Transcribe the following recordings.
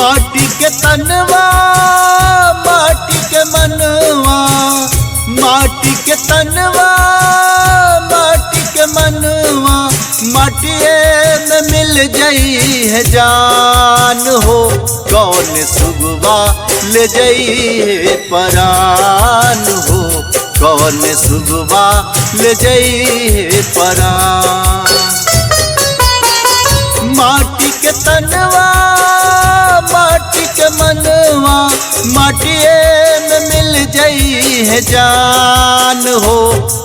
माटी के तनवा माटी के मनवा, माटी के तनवा माटी के मनवा, माटिए में मिल जाई है जान हो। कौन सुगवा ले जाई है परान हो, कौन सुगवा ले जाई है परान। माटी के तनवा माटी के मनवा, माटिए में मिल जाई है जान हो।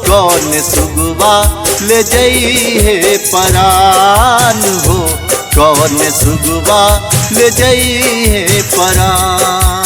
कौन सुगवा ले जाई है परान हो, कौन सुगवा ले जाई है परान।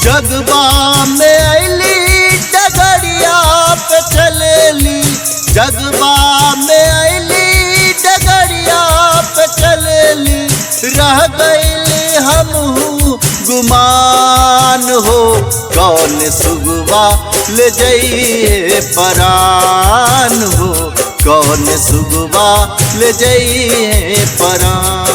जगवा में अली डगरिया पे चलेली, जगवा में अली डगरिया पे चलेली, रह गईली हमहू गुमान हो। कौन सुगवा ले जाई परान हो, कौन सुगवा ले जाई परान।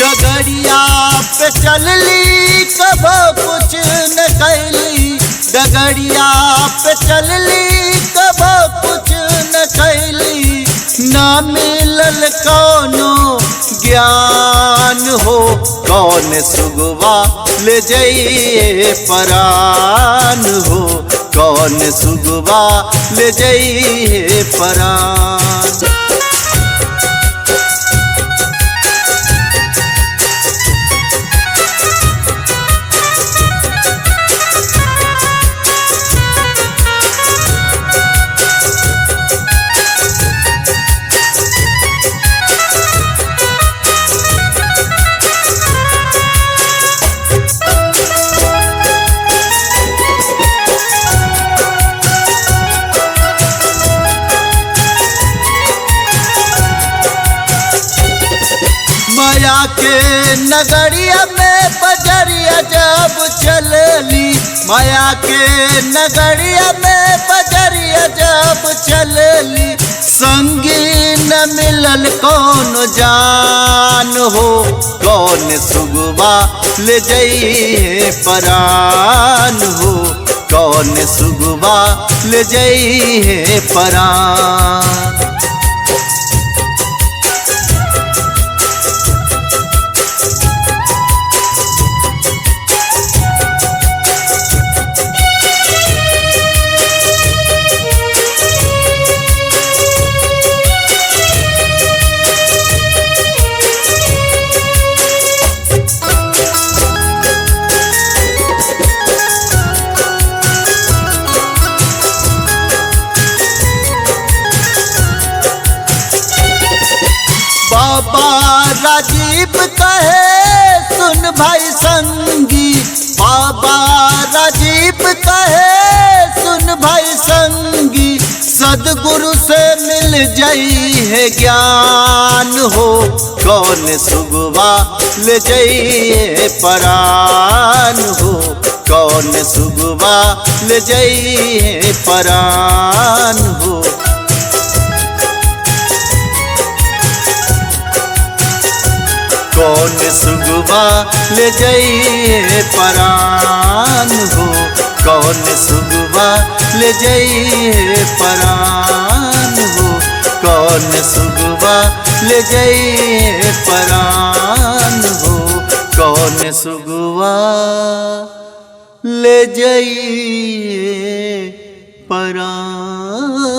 डगरिया पे चलली कबो कुछ न कैली, डगरिया पे चलली कबो कुछ न कैली, ना मिलल कौनो ज्ञान हो। कौन सुगवा ले जाई परान हो, कौन सुगवा ले जाई परान। माया के नगरिया में बजरिया जब चलली, माया के नगरिया में बजरिया जब चलली, संगी न मिलल कौन जान हो। कौन सुगवा ले जाई परान हो, कौन सुगवा ले जाई परान। बाबा राजीव कहे सुन भाई संगी, बाबा राजीव कहे सुन भाई संगी, सदगुरु से मिल जाई है ज्ञान हो। कौन सुगवा ले जाई परान हो, कौन सुगवा ले जाई परान हो। कौन सुगवा ले जाई परान हो, कौन सुगवा ले जाई परान हो। कौन सुगवा ले जाइए परान हो, कौन सुगवा ले जाइए परान।